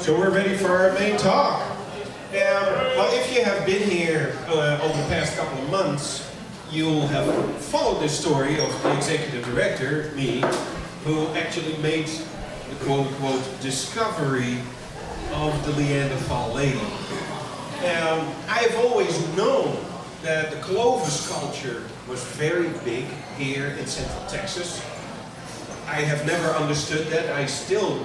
So we're ready for our main talk. Well, if you have been here over the past couple of months, you'll have followed the story of the executive director, me, who actually made the quote-unquote discovery of the Neanderthal lady. I've always known that the Clovis culture was very big here in Central Texas. I have never understood that. I still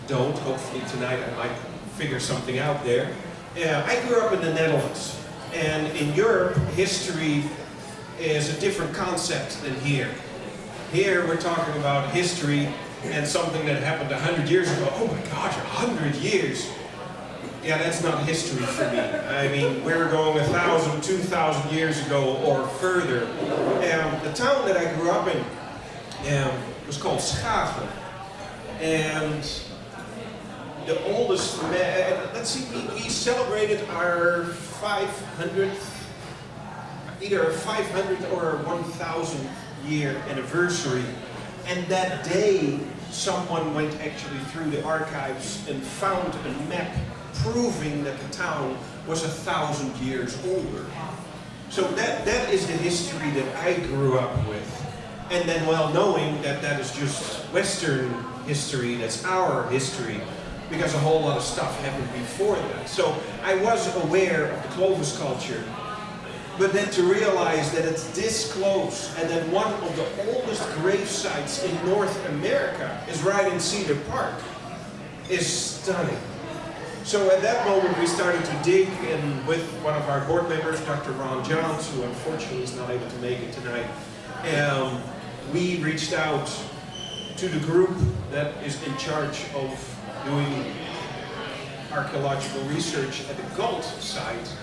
don't. Hopefully tonight I might figure something out there. I grew up in the Netherlands, and in Europe, history is a different concept than here. Here we're talking about history and something that happened 100 years ago. Oh my gosh, 100 years! Yeah, that's not history for me. I mean, we're going 1,000, 2,000 years ago or further. The town that I grew up in was called Schagen. And the oldest, let's see, we celebrated our 500th, either a 500th or a 1,000th year anniversary. And that day, someone went actually through the archives and found a map proving that the town was 1,000 years older. So that is the history that I grew up with. And then, well, knowing that that is just Western history, that's our history, because a whole lot of stuff happened before that. So I was aware of the Clovis culture, but then to realize that it's this close, and that one of the oldest grave sites in North America is right in Cedar Park, is stunning. So at that moment we started to dig, and with one of our board members, Dr. Ron Johns, who unfortunately is not able to make it tonight, we reached out to the group that is in charge of doing archaeological research at the Gault site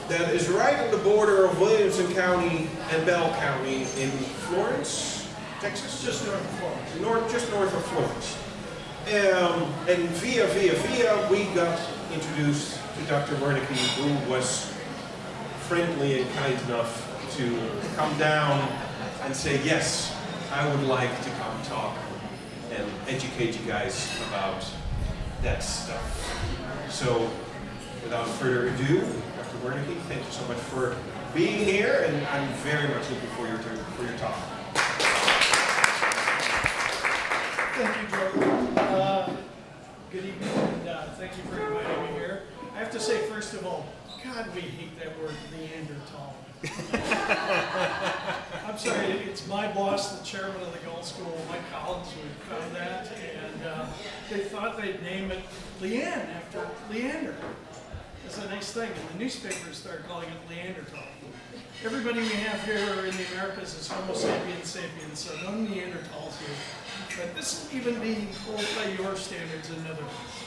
that is right on the border of Williamson County and Bell County in Florence, Texas? Just north of Florence. Just north of Florence. And via, we got introduced to Dr. Wernecke, who was friendly and kind enough to come down and say, yes, I would like to come talk and educate you guys about that stuff. So, without further ado, Dr. Wernecke, thank you so much for being here, and I'm very much looking forward for your talk. Thank you, Jordan. Good evening, and thank you for inviting me here. I have to say, first of all, God, we hate that word, Neanderthal. I'm sorry, it's my boss, the chairman of the Gault School, Mike Collins, who found that, and they thought they'd name it Leanne after Leander. It's a nice thing, and the newspapers started calling it Neanderthal. Everybody we have here in the Americas is Homo sapiens sapiens, so no Neanderthals here. But this will even be old by your standards in Netherlands.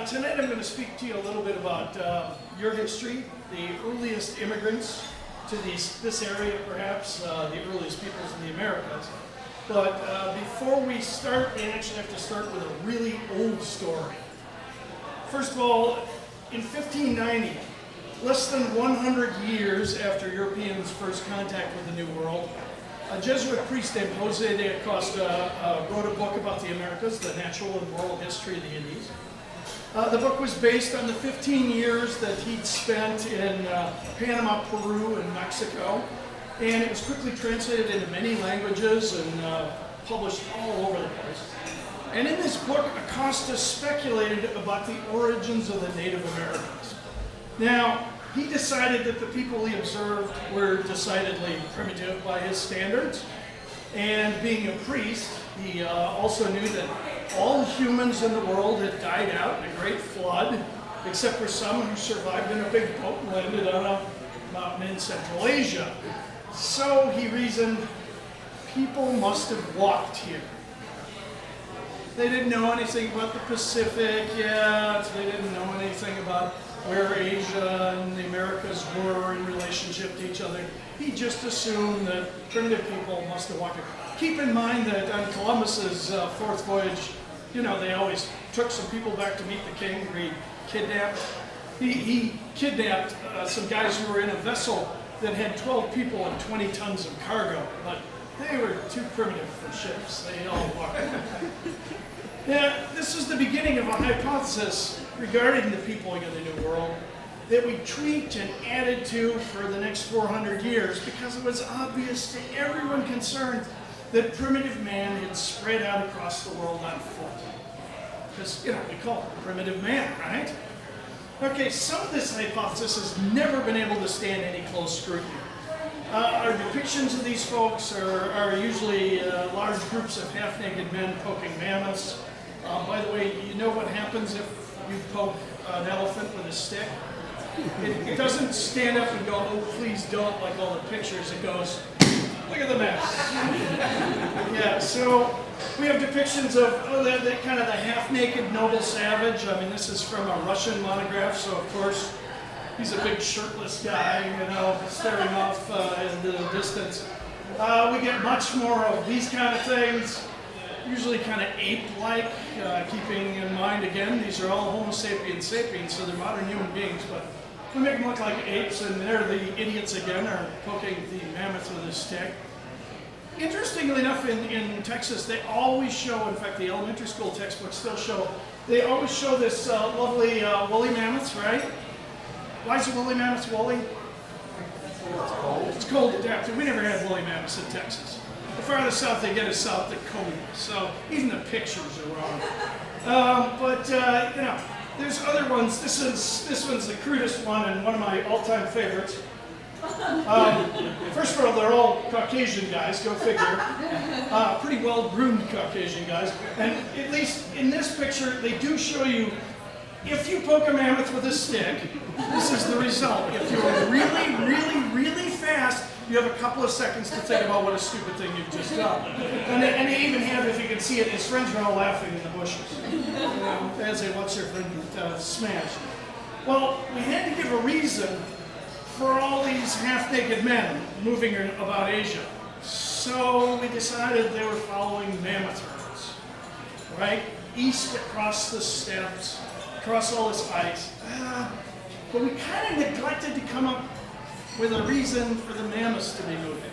Tonight I'm going to speak to you a little bit about your history, the earliest immigrants to this area, perhaps, the earliest peoples in the Americas. But before we start, we actually have to start with a really old story. First of all, in 1590, less than 100 years after Europeans' first contact with the New World, a Jesuit priest named Jose de Acosta wrote a book about the Americas, the natural and moral history of the Indies. The book was based on the 15 years that he'd spent in Panama, Peru, and Mexico, and it was quickly translated into many languages and published all over the place. And in this book, Acosta speculated about the origins of the Native Americans. Now, he decided that the people he observed were decidedly primitive by his standards, and being a priest, he also knew that all humans in the world had died out in a great flood, except for some who survived in a big boat and landed on a mountain in Central Asia. So he reasoned, people must have walked here. They didn't know anything about the Pacific yet, they didn't know anything about where Asia and the Americas were in relationship to each other. He just assumed that primitive people must have walked here. Keep in mind that on Columbus's fourth voyage, you know, they always took some people back to meet the king, he kidnapped some guys who were in a vessel that had 12 people and 20 tons of cargo, but they were too primitive for ships. They all walked. Now, this was the beginning of a hypothesis regarding the peopling of the New World that we tweaked and added to for the next 400 years because it was obvious to everyone concerned that primitive man had spread out across the world on foot. Because, you know, we call it primitive man, right? Okay, some of this hypothesis has never been able to stand any close scrutiny. Our depictions of these folks are usually large groups of half-naked men poking mammoths. By the way, you know what happens if you poke an elephant with a stick? It doesn't stand up and go, oh, please don't, like all the pictures. It goes, look at the mess. Yeah, so we have depictions of that kind of the half-naked noble savage. I mean, this is from a Russian monograph, so of course, he's a big shirtless guy, you know, staring off into the distance. We get much more of these kind of things, usually kind of ape-like, keeping in mind, again, these are all Homo sapiens sapiens, so they're modern human beings, but we make them look like apes, and they're the idiots again, are poking the mammoth with a stick. Interestingly enough, in Texas, they always show, in fact, the elementary school textbooks still show, they always show this lovely woolly mammoths, right? Why is a woolly mammoth woolly? It's cold adapted. We never had woolly mammoths in Texas. The farther south they get is South Dakota, so even the pictures are wrong. You know, there's other ones. This one's the crudest one and one of my all-time favorites. First of all, they're all Caucasian guys, go figure. Pretty well-groomed Caucasian guys. And at least in this picture, they do show you, if you poke a mammoth with a stick, this is the result. If you're really, really, really fast, you have a couple of seconds to think about what a stupid thing you've just done. And they even have, if you can see it, his friends are all laughing in the bushes. As they watch their friend smash. Well, we had to give a reason for all these half-naked men moving about Asia. So we decided they were following mammoth herds, right? East across the steppes, across all this ice. But we kind of neglected to come up with a reason for the mammoths to be moving.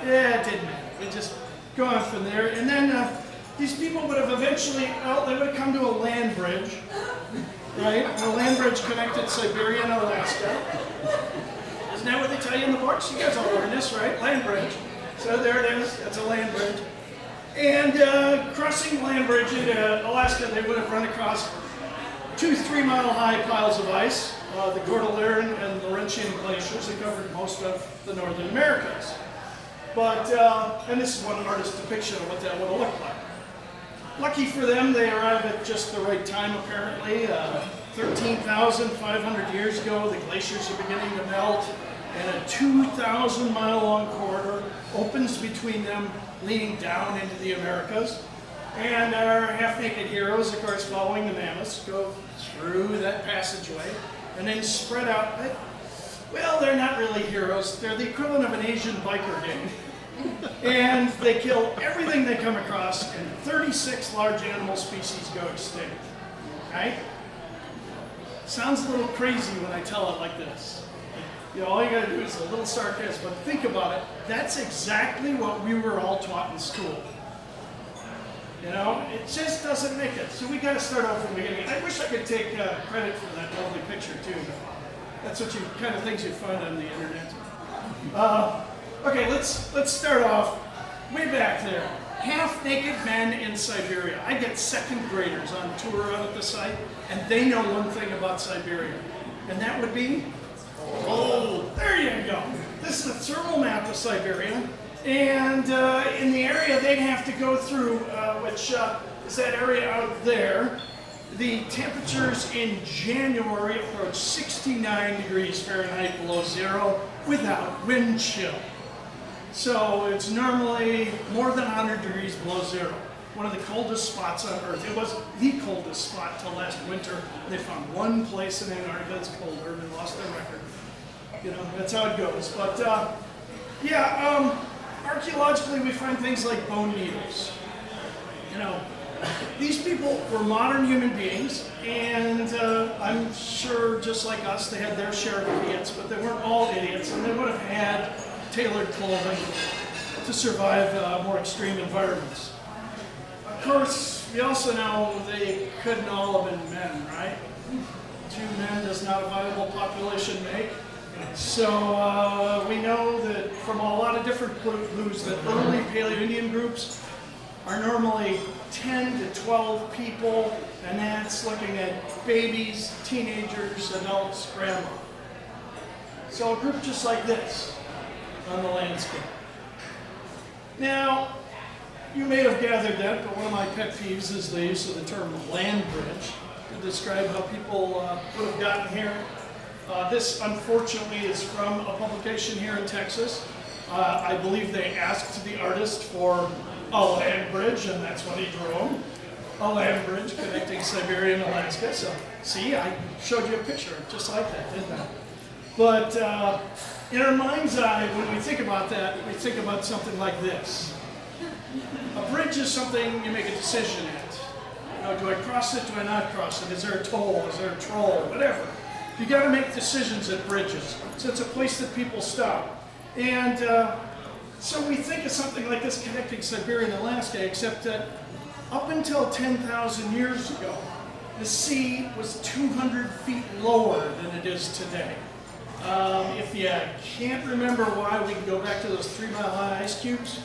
Yeah, it didn't matter. We just go on from there. And then these people would have eventually, well, they would have come to a land bridge, right? And a land bridge connected Siberia and Alaska. Isn't that what they tell you in the books? You guys all learned this, right? Land bridge. So there it is. That's a land bridge. And crossing the land bridge into Alaska, they would have run across 2 3-mile-high piles of ice, the Cordilleran and Laurentian glaciers that covered most of the northern Americas. But, and this is one artist's depiction of what that would have looked like. Lucky for them, they arrived at just the right time, apparently. 13,500 years ago, the glaciers are beginning to melt, and a 2,000-mile-long corridor opens between them, leading down into the Americas. And our half-naked heroes, of course, following the mammoths, go through that passageway and then spread out. Well, they're not really heroes. They're the equivalent of an Asian biker gang. And they kill everything they come across, and 36 large animal species go extinct. Right? Sounds a little crazy when I tell it like this. You know, all you gotta do is a little sarcasm, but think about it. That's exactly what we were all taught in school. You know, it just doesn't make it. So we got to start off from the beginning. I wish I could take credit for that lovely picture too. That's what you kind of things you find on the internet. Okay, let's start off way back there. Half-naked men in Siberia. I get second graders on tour out at the site, and they know one thing about Siberia, and that would be cold. There you go. This is a thermal map of Siberia. And in the area they'd have to go through, which is that area out there, the temperatures in January approach 69 degrees Fahrenheit below zero without wind chill. So it's normally more than 100 degrees below zero. One of the coldest spots on Earth. It was the coldest spot till last winter. They found one place in Antarctica that's colder and they lost their record. You know, that's how it goes. But archaeologically, we find things like bone needles. You know, these people were modern human beings, and I'm sure, just like us, they had their share of idiots, but they weren't all idiots, and they would have had tailored clothing to survive more extreme environments. Of course, we also know they couldn't all have been men, right? 2 men does not a viable population make. So we know that from a lot of different clues that early Paleo-Indian groups are normally 10 to 12 people, and that's looking at babies, teenagers, adults, grandma. So a group just like this on the landscape. Now, you may have gathered that, but one of my pet peeves is the use of the term land bridge to describe how people would have gotten here. This, unfortunately, is from a publication here in Texas. I believe they asked the artist for a land bridge, and that's what he drew. A land bridge connecting Siberia and Alaska. So, see, I showed you a picture just like that, didn't I? But in our mind's eye, when we think about that, we think about something like this. A bridge is something you make a decision at. You know, do I cross it? Do I not cross it? Is there a toll? Is there a troll? Whatever. You got to make decisions at bridges. So it's a place that people stop. And so we think of something like this connecting Siberia and Alaska, except that up until 10,000 years ago, the sea was 200 feet lower than it is today. If you can't remember why, we can go back to those 3-mile-high ice cubes.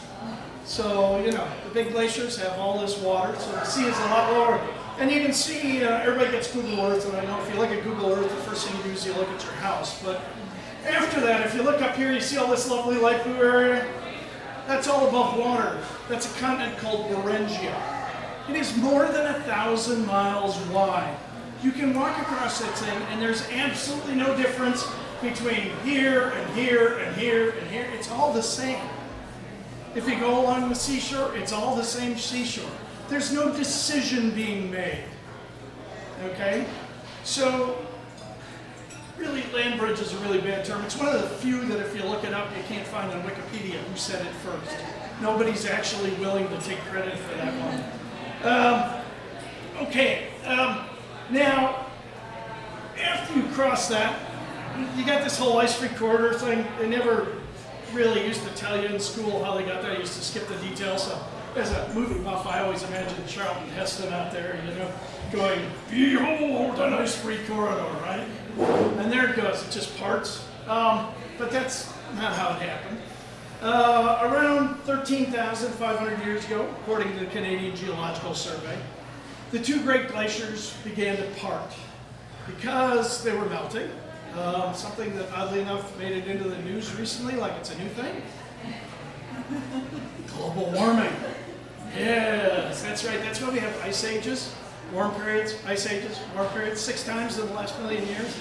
So, you know, the big glaciers have all this water, so the sea is a lot lower. And you can see, everybody gets Google Earth, and I know if you look at Google Earth, the first thing you do is you look at your house. But after that, if you look up here, you see all this lovely light blue area. That's all above water. That's a continent called Beringia. It is more than 1,000 miles wide. You can walk across that thing, and there's absolutely no difference between here and here and here and here. It's all the same. If you go along the seashore, it's all the same seashore. There's no decision being made. Okay? So, really, land bridge is a really bad term. It's one of the few that if you look it up, you can't find on Wikipedia who said it first. Nobody's actually willing to take credit for that one. Now, after you cross that, you got this whole ice-free corridor thing. They never really used to tell you in school how they got there. I used to skip the details. So as a movie buff, I always imagined Charlton Heston out there, you know, going, "Behold an ice-free corridor," right? And there it goes. It just parts. But that's not how it happened. Around 13,500 years ago, according to the Canadian Geological Survey, the 2 great glaciers began to part because they were melting. Something that, oddly enough, made it into the news recently, like it's a new thing. Global warming. Yes, that's right. That's why we have ice ages, warm periods, ice ages, warm periods, 6 times in the last million years.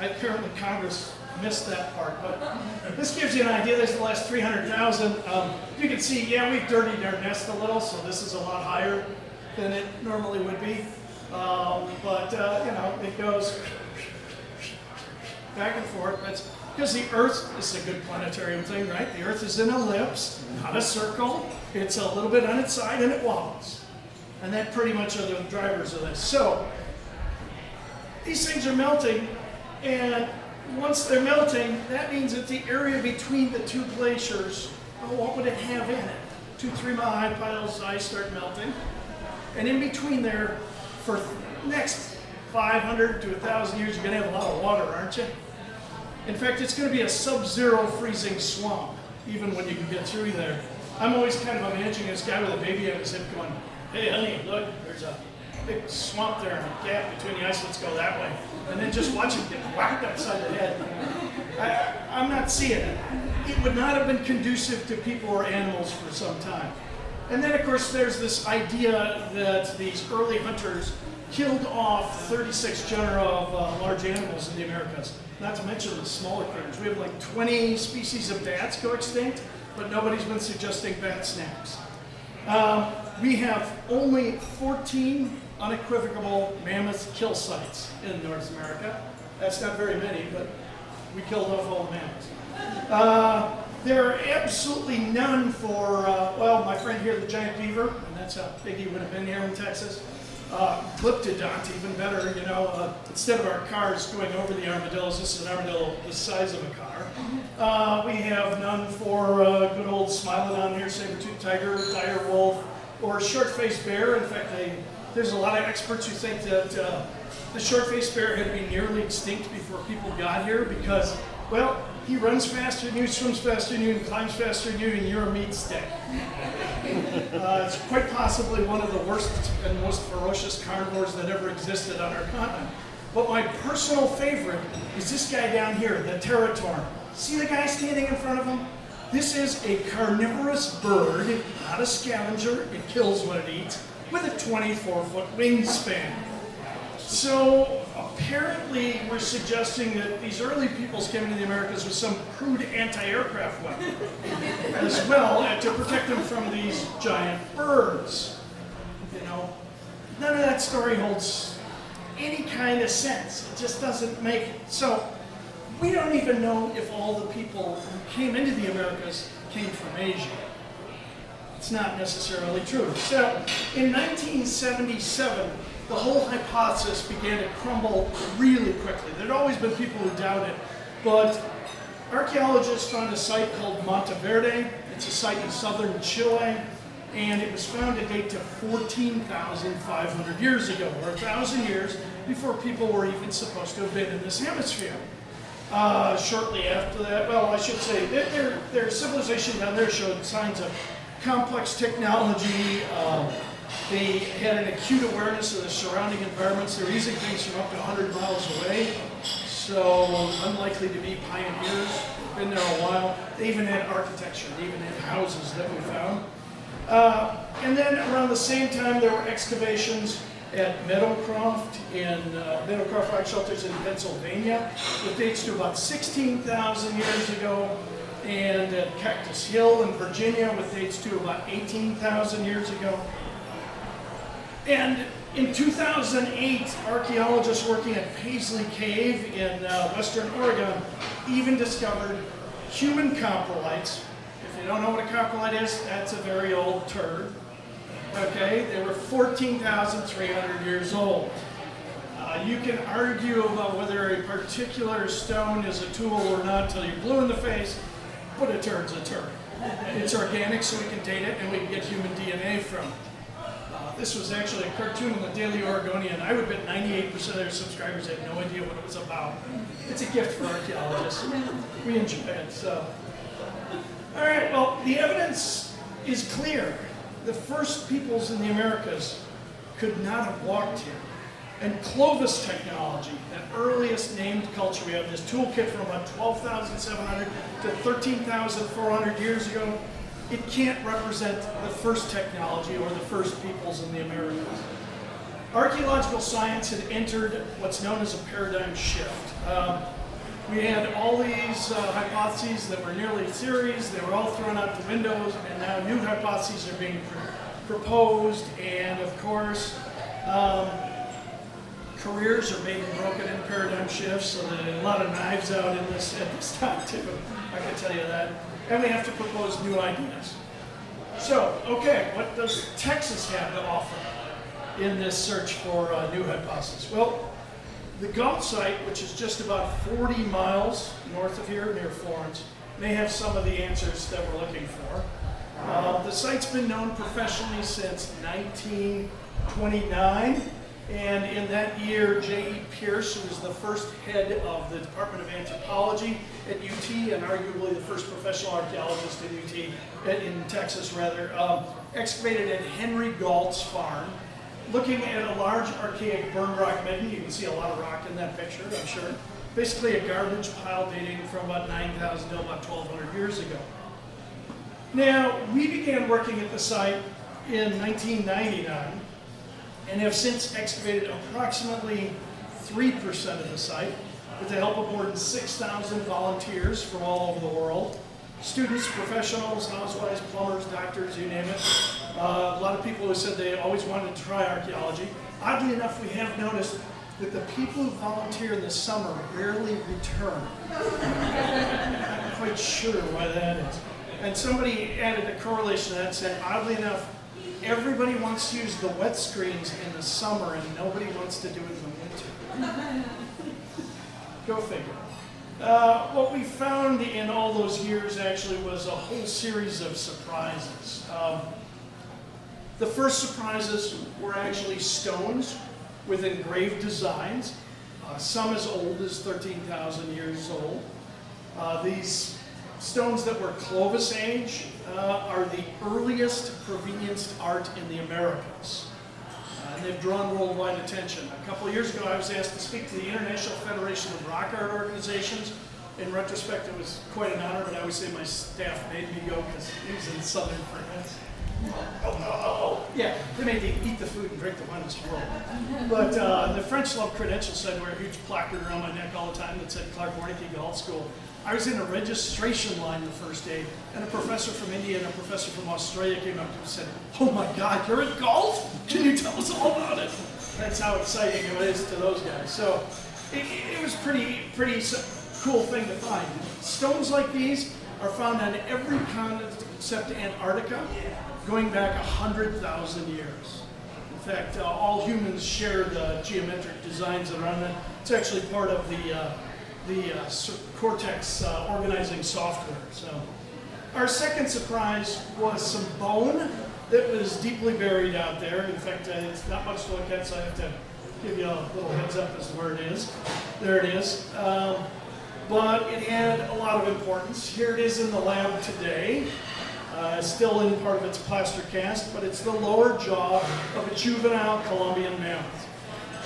Apparently Congress missed that part, but this gives you an idea. There's the last 300,000. You can see, yeah, we've dirtied our nest a little, so this is a lot higher than it normally would be. You know, it goes back and forth. That's because the Earth is a good planetarium thing, right? The Earth is an ellipse, not a circle. It's a little bit on its side and it wobbles. And that pretty much are the drivers of this. So, these things are melting, and once they're melting, that means that the area between the 2 glaciers, well, what would it have in it? 2 3-mile-high piles of ice start melting. And in between there, for the next 500 to 1,000 years, you're going to have a lot of water, aren't you? In fact, it's going to be a sub-zero freezing swamp, even when you can get through there. I'm always kind of imagining this guy with a baby on his hip going, "Hey, honey, look, there's a big swamp there and a gap between the ice, let's go that way." And then just watch him get whacked upside the head. I'm not seeing it. It would not have been conducive to people or animals for some time. And then, of course, there's this idea that these early hunters killed off 36 genera of large animals in the Americas, not to mention the smaller critters. We have like 20 species of bats go extinct, but nobody's been suggesting bat snacks. We have only 14 unequivocal mammoth kill sites in North America. That's not very many, but we killed off all the mammoths. There are absolutely none for, well, my friend here, the giant beaver, and that's how big he would have been here in Texas. Glyptodont, even better, you know, instead of our cars going over the armadillos, this is an armadillo the size of a car. We have none for good old Smilodon here, saber-toothed tiger, dire wolf, or short-faced bear. In fact, there's a lot of experts who think that the short-faced bear had to be nearly extinct before people got here because, well, he runs faster than you, swims faster than you, and climbs faster than you, and you're a meat stick. It's quite possibly one of the worst and most ferocious carnivores that ever existed on our continent. But my personal favorite is this guy down here, the Teratorn. See the guy standing in front of him? This is a carnivorous bird, not a scavenger. It kills what it eats, with a 24-foot wingspan. So apparently we're suggesting that these early peoples came into the Americas with some crude anti-aircraft weapon as well, and to protect them from these giant birds. You know, none of that story holds any kind of sense. It just doesn't make it. So we don't even know if all the people who came into the Americas came from Asia. It's not necessarily true. So in 1977, the whole hypothesis began to crumble really quickly. There'd always been people who doubted, but archaeologists found a site called Monteverde. It's a site in southern Chile, and it was found to date to 14,500 years ago, or 1,000 years before people were even supposed to have been in this hemisphere. Shortly after that, well, I should say, their civilization down there showed signs of complex technology. They had an acute awareness of the surrounding environments. They're using things from up to 100 miles away, so unlikely to be pioneers. They've been there a while. They even had architecture. They even had houses that we found. And then around the same time, there were excavations at Meadowcroft Meadowcroft Rock Shelters in Pennsylvania, with dates to about 16,000 years ago, and at Cactus Hill in Virginia, with dates to about 18,000 years ago. And in 2008, archaeologists working at Paisley Cave in western Oregon even discovered human coprolites. If you don't know what a coprolite is, that's a very old turd. Okay, they were 14,300 years old. You can argue about whether a particular stone is a tool or not until you're blue in the face, but a turd's a turd. It's organic, so we can date it, and we can get human DNA from it. This was actually a cartoon in the Daily Oregonian. I would bet 98% of their subscribers had no idea what it was about. It's a gift for archaeologists. We enjoy it, so. All right, well, the evidence is clear. The first peoples in the Americas could not have walked here. And Clovis technology, that earliest named culture, we have this toolkit from about 12,700 to 13,400 years ago. It can't represent the first technology or the first peoples in the Americas. Archaeological science had entered what's known as a paradigm shift. We had all these hypotheses that were nearly theories. They were all thrown out the windows, and now new hypotheses are being proposed. And of course, careers are being broken in paradigm shifts, so there are a lot of knives out in this at this time too. I can tell you that. And we have to propose new ideas. So, okay, what does Texas have to offer in this search for new hypotheses? Well, the Gault site, which is just about 40 miles north of here, near Florence, may have some of the answers that we're looking for. The site's been known professionally since 1929. And in that year, J.E. Pierce, who was the first head of the Department of Anthropology at UT, and arguably the first professional archaeologist at UT, in Texas rather, excavated at Henry Gault's farm, looking at a large archaic burned rock midden. You can see a lot of rock in that picture, I'm sure. Basically a garbage pile dating from about 9,000 to about 1,200 years ago. Now, we began working at the site in 1999, and have since excavated approximately 3% of the site with the help of more than 6,000 volunteers from all over the world. Students, professionals, housewives, plumbers, doctors, you name it. A lot of people who said they always wanted to try archaeology. Oddly enough, we have noticed that the people who volunteer in the summer rarely return. I'm not quite sure why that is. And somebody added a correlation to that and said, oddly enough, everybody wants to use the wet screens in the summer and nobody wants to do it in the winter. Go figure. What we found in all those years actually was a whole series of surprises. The first surprises were actually stones with engraved designs, some as old as 13,000 years old. These stones that were Clovis age are the earliest provenanced art in the Americas. And they've drawn worldwide attention. A couple of years ago, I was asked to speak to the International Federation of Rock Art Organizations. In retrospect, it was quite an honor, but I always say my staff made me go because it was in southern France. Yeah, they made me eat the food and drink the wine and swirl. But the French love credentials, so I'd wear a huge placard around my neck all the time that said Clark Wernecke Gault School. I was in a registration line the first day, and a professor from India and a professor from Australia came up to me and said, "Oh my God, you're at Gault? Can you tell us all about it?" That's how exciting it is to those guys. So it was pretty cool thing to find. Stones like these are found on every continent except Antarctica, going back 100,000 years. In fact, all humans share the geometric designs around it. It's actually part of the Cortex organizing software. So, our second surprise was some bone that was deeply buried out there. In fact, it's not much to look at, so I have to give you a little heads up as to where it is. There it is. But it had a lot of importance. Here it is in the lab today. Still in part of its plaster cast, but it's the lower jaw of a juvenile Columbian mammoth.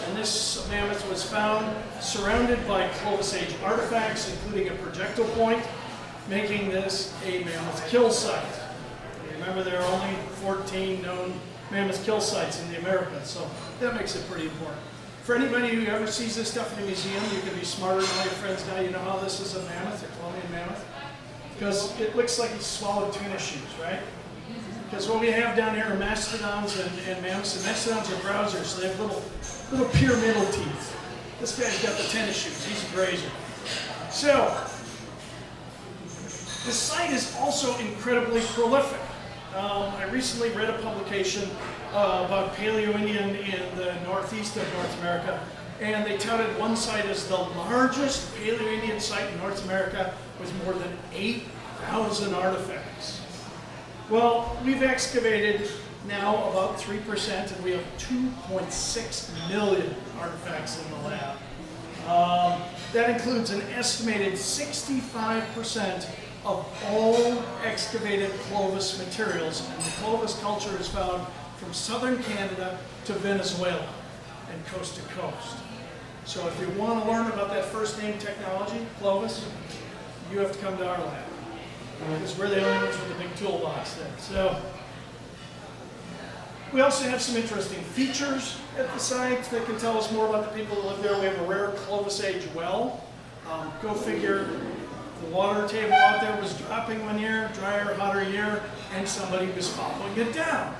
And this mammoth was found surrounded by Clovis age artifacts, including a projectile point, making this a mammoth kill site. Remember, there are only 14 known mammoth kill sites in the Americas, so that makes it pretty important. For anybody who ever sees this stuff in a museum, you can be smarter than all your friends now. You know how this is a mammoth, a Columbian mammoth? Because it looks like he swallowed tennis shoes, right? Because what we have down here are mastodons and mammoths, and mastodons are browsers, so they have little pyramidal teeth. This guy's got the tennis shoes, he's a grazer. So, the site is also incredibly prolific. I recently read a publication about Paleo-Indian in the northeast of North America, and they touted one site as the largest Paleo-Indian site in North America with more than 8,000 artifacts. Well, we've excavated now about 3%, and we have 2.6 million artifacts in the lab. That includes an estimated 65% of all excavated Clovis materials, and the Clovis culture is found from southern Canada to Venezuela and coast to coast. So if you want to learn about that first name technology, Clovis, you have to come to our lab, because we're the only ones with a big toolbox there. So we also have some interesting features at the site that can tell us more about the people that live there. We have a rare Clovis age well. Go figure, the water table out there was dropping one year, drier, hotter year, and somebody was following it down.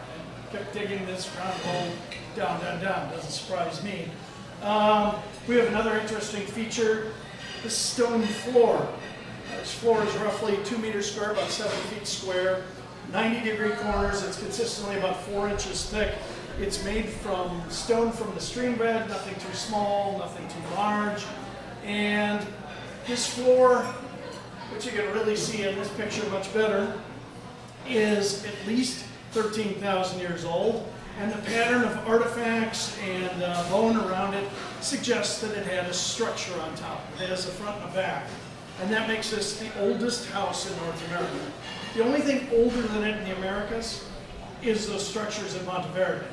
Kept digging this round hole down, down, down. Doesn't surprise me. We have another interesting feature, the stone floor. This floor is roughly 2 meters square, about 7 feet square, 90-degree corners. It's consistently about 4 inches thick. It's made from stone from the stream bed, nothing too small, nothing too large. And this floor, which you can really see in this picture much better, is at least 13,000 years old. And the pattern of artifacts and bone around it suggests that it had a structure on top. It has a front and a back. And that makes this the oldest house in North America. The only thing older than it in the Americas is those structures in Monteverde.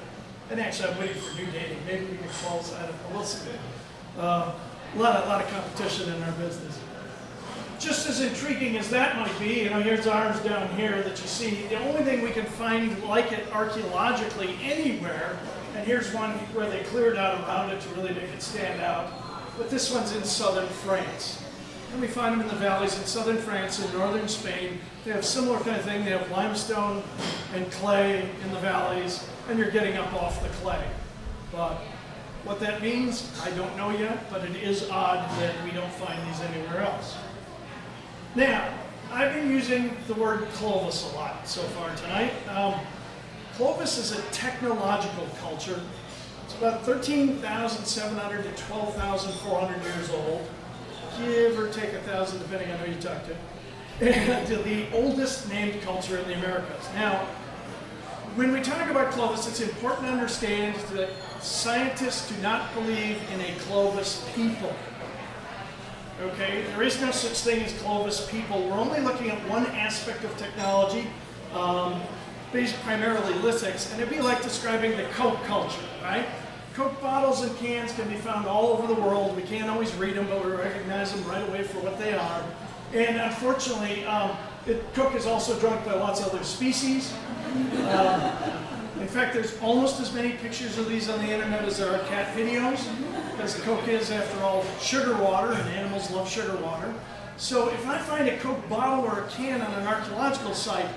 And actually, I'm waiting for new dating. Maybe we can close, I don't know, we'll see. A lot of competition in our business. Just as intriguing as that might be, here's ours down here that you see. The only thing we can find like it archaeologically anywhere, and here's one where they cleared out around it to really make it stand out, but this one's in southern France. And we find them in the valleys in southern France and northern Spain. They have similar kind of thing. They have limestone and clay in the valleys, and you're getting up off the clay. But what that means, I don't know yet, but it is odd that we don't find these anywhere else. Now, I've been using the word Clovis a lot so far tonight. Clovis is a technological culture. It's about 13,700 to 12,400 years old. Give or take 1,000, depending on who you talk to. And the oldest named culture in the Americas. Now, when we talk about Clovis, it's important to understand that scientists do not believe in a Clovis people. Okay, there is no such thing as Clovis people. We're only looking at one aspect of technology, based primarily lithics, and it'd be like describing the Coke culture, right? Coke bottles and cans can be found all over the world. We can't always read them, but we recognize them right away for what they are. And unfortunately, Coke is also drunk by lots of other species. In fact, there's almost as many pictures of these on the internet as there are cat videos, because Coke is, after all, sugar water, and animals love sugar water. So if I find a Coke bottle or a can on an archaeological site,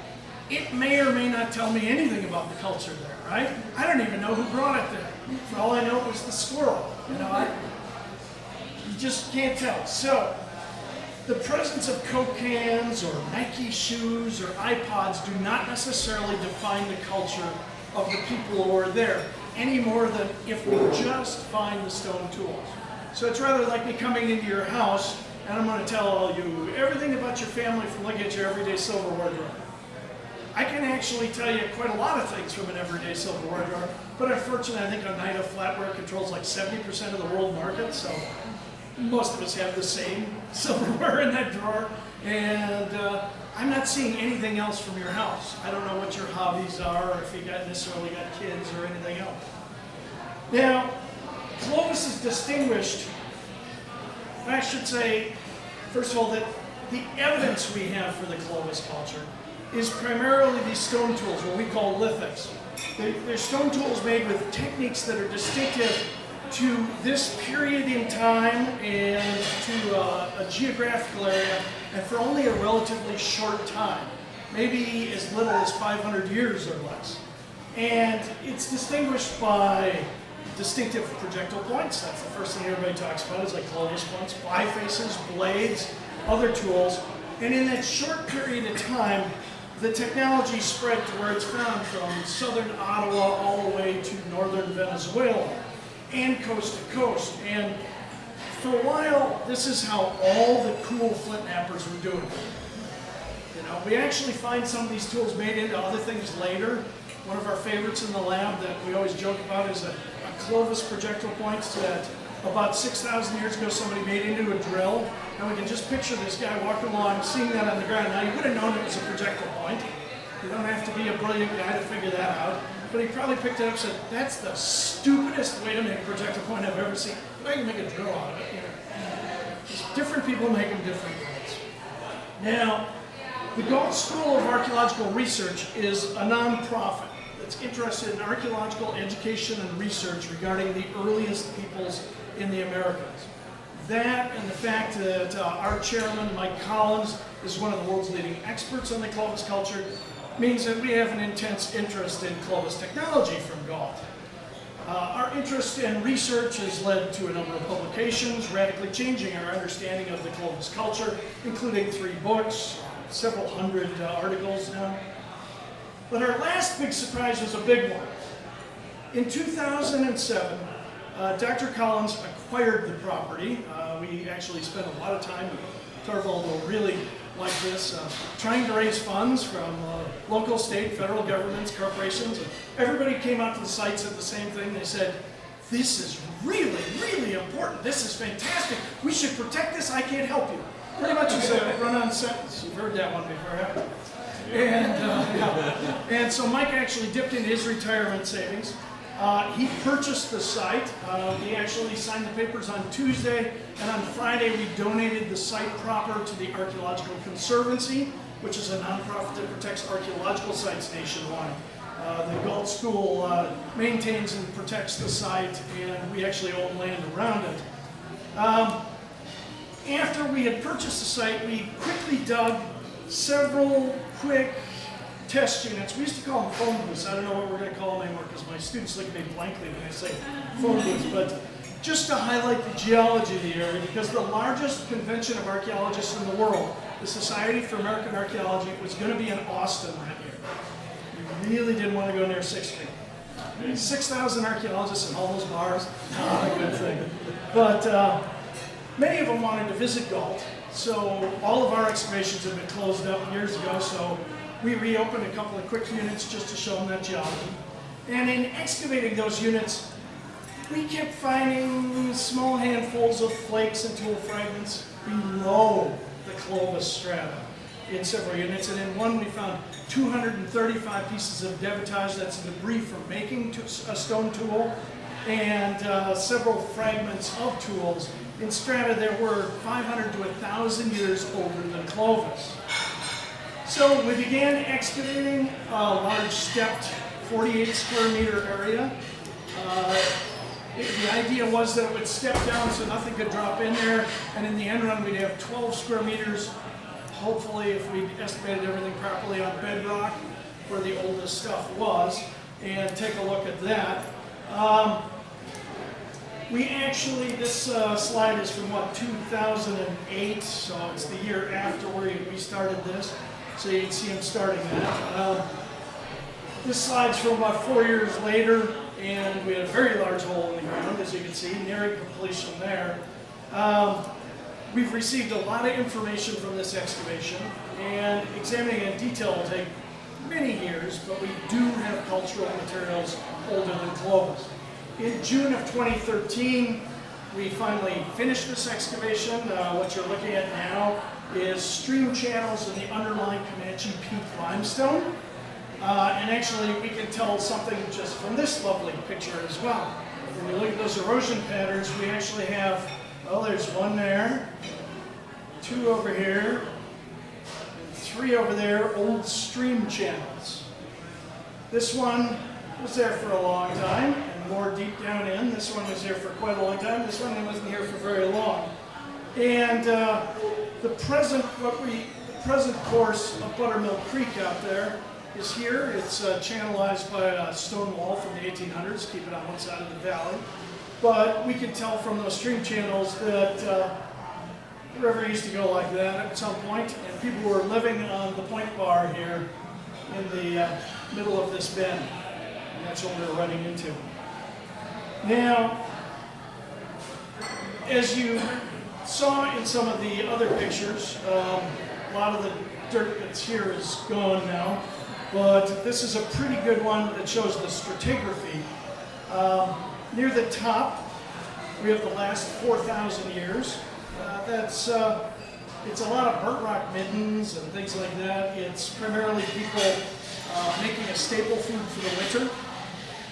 it may or may not tell me anything about the culture there, right? I don't even know who brought it there. For all I know, it was the squirrel. You know, you just can't tell. So the presence of Coke cans or Nike shoes or iPods do not necessarily define the culture of the people who are there, any more than if we just find the stone tools. So it's rather like me coming into your house and I'm going to tell all you everything about your family from looking at your everyday silver wardrobe. I can actually tell you quite a lot of things from an everyday silver wardrobe, but unfortunately I think Oneida Flatware controls like 70% of the world market, so most of us have the same silverware in that drawer, and I'm not seeing anything else from your house. I don't know what your hobbies are, or if you necessarily got kids or anything else. Now, Clovis is distinguished, I should say, first of all, that the evidence we have for the Clovis culture is primarily these stone tools, what we call lithics. They're stone tools made with techniques that are distinctive to this period in time and to a geographical area, and for only a relatively short time, maybe as little as 500 years or less. And it's distinguished by distinctive projectile points. That's the first thing everybody talks about, is like Clovis points, bifaces, blades, other tools. And in that short period of time, the technology spread to where it's found, from southern Ottawa all the way to northern Venezuela and coast to coast. And for a while, this is how all the cool flint knappers were doing it. You know, we actually find some of these tools made into other things later. One of our favorites in the lab that we always joke about is a Clovis projectile points that about 6,000 years ago somebody made into a drill. And we can just picture this guy walking along, seeing that on the ground. Now, you would have known it was a projectile point. You don't have to be a brilliant guy to figure that out. But he probably picked it up and said, that's the stupidest way to make a projectile point I've ever seen. But I can make a drill out of it. You know. Just different people make them different ways. Now, the Gault School of Archaeological Research is a nonprofit that's interested in archaeological education and research regarding the earliest peoples in the Americas. That and the fact that our chairman, Mike Collins, is one of the world's leading experts on the Clovis culture means that we have an intense interest in Clovis technology from Gault. Our interest in research has led to a number of publications, radically changing our understanding of the Clovis culture, including 3 books, several hundred articles now. But our last big surprise was a big one. In 2007, Dr. Collins acquired the property. We actually spent a lot of time, Torvaldo really like this, trying to raise funds from local, state, federal governments, corporations. And everybody came out to the site, said the same thing. They said, this is really, really important. This is fantastic. We should protect this. I can't help you. Pretty much is a run-on sentence. You've heard that one before, haven't you? And so Mike actually dipped into his retirement savings. He purchased the site. We actually signed the papers on Tuesday, and on Friday we donated the site proper to the Archaeological Conservancy, which is a nonprofit that protects archaeological sites nationwide. The Gault School maintains and protects the site, and we actually own land around it. After we had purchased the site, we quickly dug several quick test units. We used to call them phone booths. I don't know what we're going to call them anymore because my students look at me blankly when I say phone booths. But just to highlight the geology of the area, because the largest convention of archaeologists in the world, the Society for American Archaeology, was going to be in Austin that year. We really didn't want to go near 6th Street. 6,000 archaeologists in all those bars, not a good thing. But many of them wanted to visit Gault. So all of our excavations have been closed up years ago, so we reopened a couple of quick units just to show them that geology. And in excavating those units, we kept finding small handfuls of flakes and tool fragments below the Clovis strata in several units. And in one we found 235 pieces of debitage, that's debris from making a stone tool, and several fragments of tools in strata that were 500 to 1,000 years older than Clovis. So we began excavating a large stepped 48 square meter area. The idea was that it would step down so nothing could drop in there, and in the end run we'd have 12 square meters, hopefully if we estimated everything properly, on bedrock where the oldest stuff was, and take a look at that. This slide is from 2008, so it's the year after we started this, so you can see I'm starting that. This slide's from about 4 years later, and we had a very large hole in the ground, as you can see, nearing completion there. We've received a lot of information from this excavation, and examining it in detail will take many years, but we do have cultural materials older than Clovis. In June of 2013, we finally finished this excavation. What you're looking at now is stream channels in the underlying Comanche Peak limestone. And actually, we can tell something just from this lovely picture as well. When you look at those erosion patterns, we actually have, well, there's one there, 2 over here, and 3 over there, old stream channels. This one was there for a long time, and more deep down in. This one was there for quite a long time. This one wasn't here for very long. And the present course of Buttermilk Creek out there is here. It's channelized by a stone wall from the 1800s, keep it on one side of the valley. But we can tell from those stream channels that the river used to go like that at some point, and people were living on the point bar here in the middle of this bend. And that's what we're running into. Now, as you saw in some of the other pictures, a lot of the dirt that's here is gone now. But this is a pretty good one that shows the stratigraphy. Near the top, we have the last 4,000 years. It's a lot of burnt rock middens and things like that. It's primarily people making a staple food for the winter.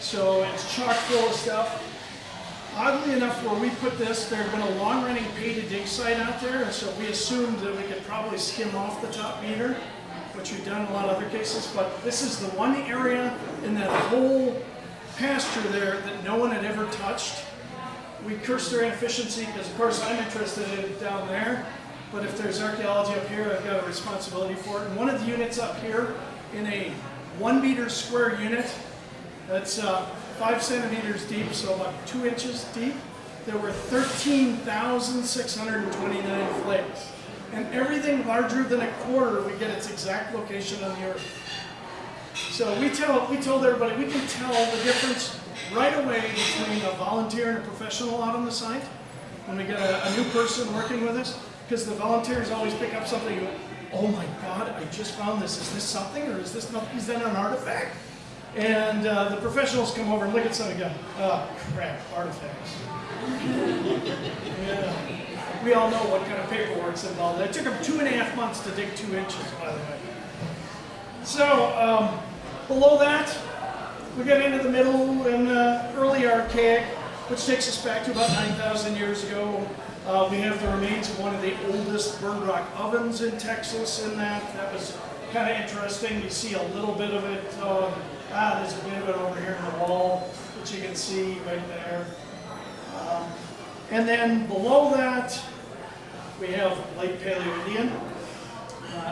So it's chock full of stuff. Oddly enough, where we put this, there had been a long-running pay-to-dig site out there, and so we assumed that we could probably skim off the top meter, which we've done in a lot of other cases, but this is the one area in that whole pasture there that no one had ever touched. We cursed their inefficiency because, of course, I'm interested in it down there, but if there's archaeology up here, I've got a responsibility for it. And one of the units up here, in a 1 meter square unit, that's 5 centimeters deep, so about 2 inches deep, there were 13,629 flakes. And everything larger than a quarter, we get its exact location on the earth. So we told everybody, we can tell the difference right away between a volunteer and a professional out on the site when we get a new person working with us, because the volunteers always pick up something and go, oh my God, I just found this. Is this something, or is this not, is that an artifact? And the professionals come over and look at something and go, oh crap, artifacts. Yeah. We all know what kind of paperwork's involved. It took them 2.5 months to dig 2 inches, by the way. So below that, we get into the middle and early Archaic, which takes us back to about 9,000 years ago. We have the remains of one of the oldest burned rock ovens in Texas in that. That was kind of interesting. You see a little bit of it. There's a bit of it over here in the wall, which you can see right there. And then below that, we have late Paleo-Indian.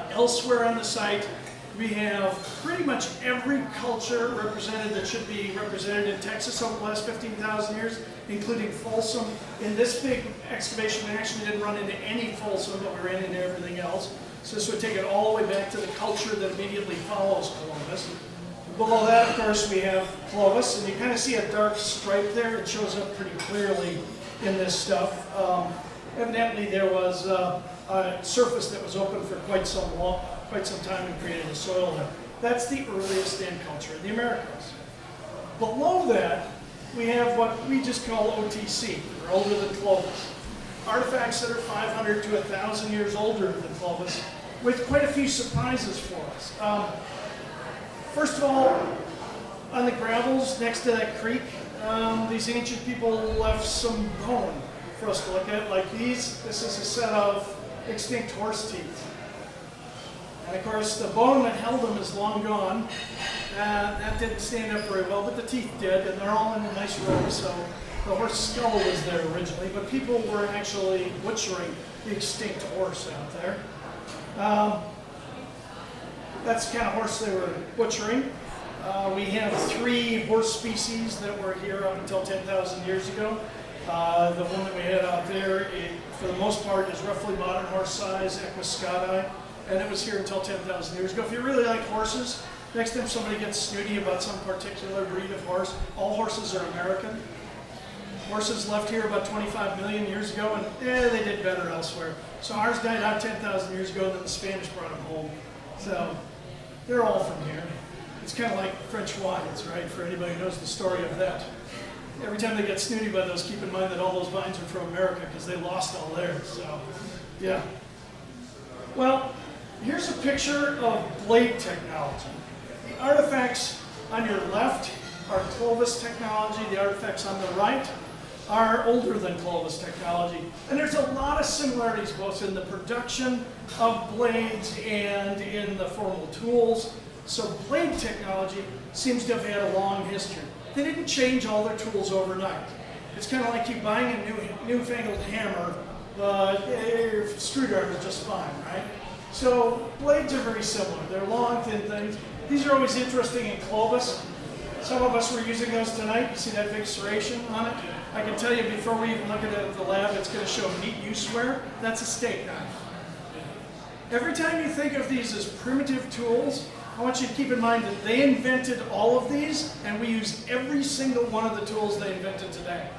Elsewhere on the site, we have pretty much every culture represented that should be represented in Texas over the last 15,000 years, including Folsom. In this big excavation, we actually didn't run into any Folsom, but we ran into everything else. So this would take it all the way back to the culture that immediately follows Columbus. Below that, of course, we have Clovis, and you kind of see a dark stripe there. It shows up pretty clearly in this stuff. Evidently, there was a surface that was open for quite quite some time and created a soil there. That's the earliest land culture in the Americas. Below that, we have what we just call OTC, or older than Clovis. Artifacts that are 500 to 1,000 years older than Clovis, with quite a few surprises for us. First of all, on the gravels next to that creek, these ancient people left some bone for us to look at, like these. This is a set of extinct horse teeth. And of course, the bone that held them is long gone. That didn't stand up very well, but the teeth did, and they're all in a nice row, so the horse skull was there originally, but people were actually butchering the extinct horse out there. That's the kind of horse they were butchering. We have 3 horse species that were here up until 10,000 years ago. The one that we had out there, for the most part, is roughly modern horse size, Equiscati, and it was here until 10,000 years ago. If you really like horses, next time somebody gets snooty about some particular breed of horse, all horses are American. Horses left here about 25 million years ago, and they did better elsewhere. So ours died out 10,000 years ago, and then the Spanish brought them home. So they're all from here. It's kind of like French wines, right? For anybody who knows the story of that. Every time they get snooty by those, keep in mind that all those vines are from America because they lost all theirs. So, yeah. Well, here's a picture of blade technology. The artifacts on your left are Clovis technology. The artifacts on the right are older than Clovis technology. And there's a lot of similarities both in the production of blades and in the formal tools. So blade technology seems to have had a long history. They didn't change all their tools overnight. It's kind of like you buying a newfangled hammer, but your screwdriver is just fine, right? So blades are very similar. They're long, thin things. These are always interesting in Clovis. Some of us were using those tonight. You see that big serration on it? I can tell you before we even look at it at the lab, it's going to show neat useware. That's a steak knife. Every time you think of these as primitive tools, I want you to keep in mind that they invented all of these, and we use every single one of the tools they invented today.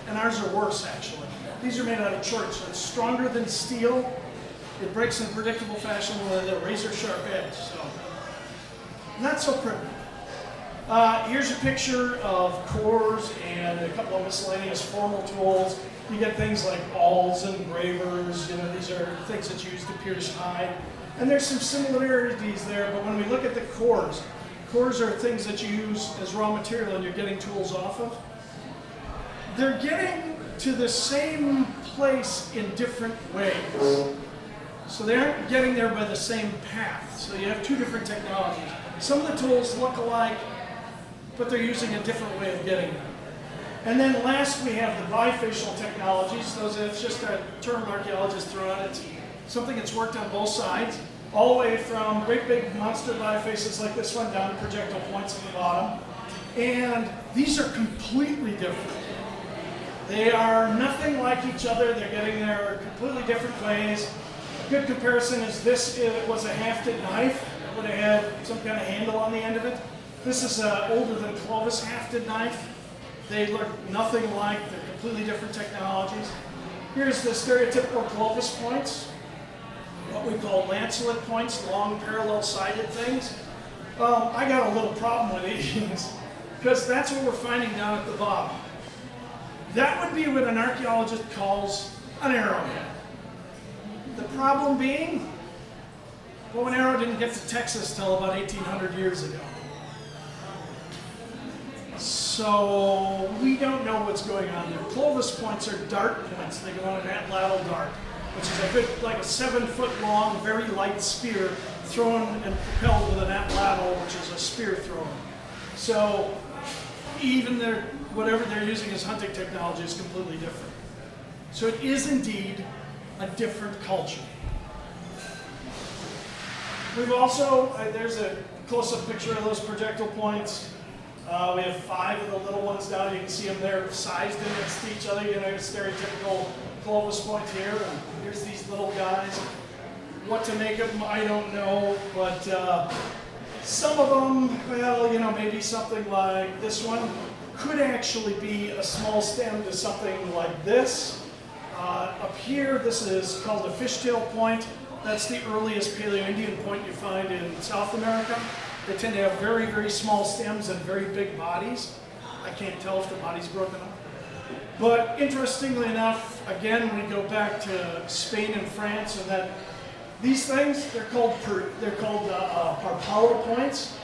And ours are worse, actually. These are made out of chert, so it's stronger than steel. It breaks in a predictable fashion with a razor-sharp edge. So, not so primitive. Here's a picture of cores and a couple of miscellaneous formal tools. You get things like awls and gravers. These are things that you use to pierce hide. And there's some similarities there, but when we look at the cores are things that you use as raw material and you're getting tools off of. They're getting to the same place in different ways. So they aren't getting there by the same path. So you have 2 different technologies. Some of the tools look alike, but they're using a different way of getting there. And then last we have the bifacial technologies. It's just a term archaeologists throw out. It's something that's worked on both sides, all the way from great big monster bifaces like this one down to projectile points at the bottom. And these are completely different. They are nothing like each other. They're getting there completely different ways. A good comparison is this was a hafted knife. It would have had some kind of handle on the end of it. This is an older than Clovis hafted knife. They look nothing like. They're completely different technologies. Here's the stereotypical Clovis points, what we call lancelet points, long parallel-sided things. I got a little problem with these because that's what we're finding down at the bottom. That would be what an archaeologist calls an arrowhead. The problem being, bow and arrow didn't get to Texas till about 1,800 years ago. So we don't know what's going on there. Clovis points are dart points. They go on an atlatl dart, which is a good, like a 7-foot-long, very light spear thrown and propelled with an atlatl, which is a spear thrower. So even whatever they're using as hunting technology is completely different. So it is indeed a different culture. We've also, there's a close-up picture of those projectile points. We have 5 of the little ones down. You can see them there sized in next to each other. A stereotypical Clovis point here. And here's these little guys. What to make of them, I don't know. But some of them, well, maybe something like this one could actually be a small stem to something like this. Up here, this is called a fishtail point. That's the earliest Paleo-Indian point you find in South America. They tend to have very, very small stems and very big bodies. I can't tell if the body's broken up. But interestingly enough, again, we go back to Spain and France, and that these things, they're called Parpala points.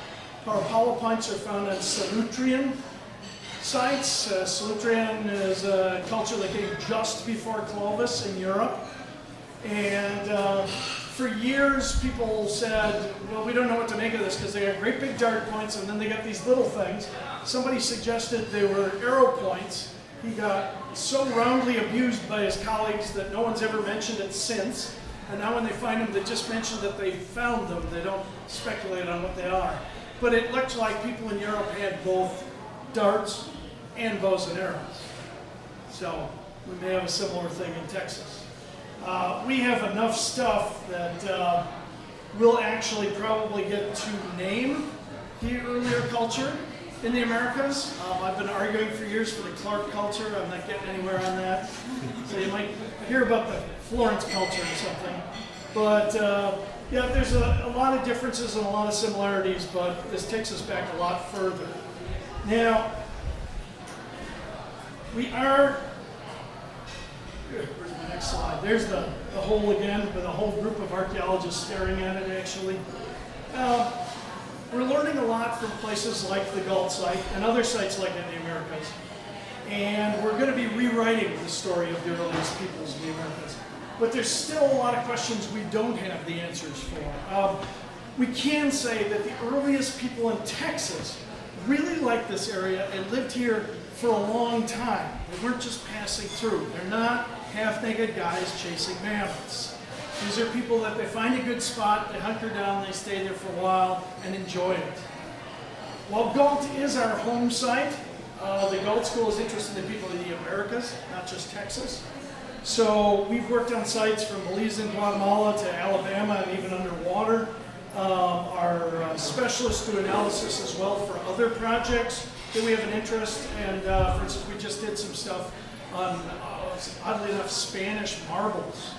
Parpala points are found on Salutrian sites. Salutrian is a culture that came just before Clovis in Europe. And for years, people said, well, we don't know what to make of this because they got great big dart points and then they got these little things. Somebody suggested they were arrow points. He got so roundly abused by his colleagues that no one's ever mentioned it since. And now when they find them, they just mention that they found them. They don't speculate on what they are. But it looked like people in Europe had both darts and bows and arrows. So we may have a similar thing in Texas. We have enough stuff that we'll actually probably get to name the earlier culture in the Americas. I've been arguing for years for the Clark culture. I'm not getting anywhere on that. So you might hear about the Florence culture or something. But yeah, there's a lot of differences and a lot of similarities, but this takes us back a lot further. Now, we are, where's the next slide? There's the hole again, with a whole group of archaeologists staring at it actually. We're learning a lot from places like the Gault site and other sites like in the Americas. And we're going to be rewriting the story of the earliest peoples in the Americas. But there's still a lot of questions we don't have the answers for. We can say that the earliest people in Texas really liked this area and lived here for a long time. They weren't just passing through. They're not half-naked guys chasing mammoths. These are people that they find a good spot, they hunker down, they stay there for a while and enjoy it. While Gault is our home site, the Gault School is interested in people in the Americas, not just Texas. So we've worked on sites from Belize and Guatemala to Alabama and even underwater. Our specialists do analysis as well for other projects that we have an interest. And for instance, we just did some stuff on, oddly enough, Spanish marbles.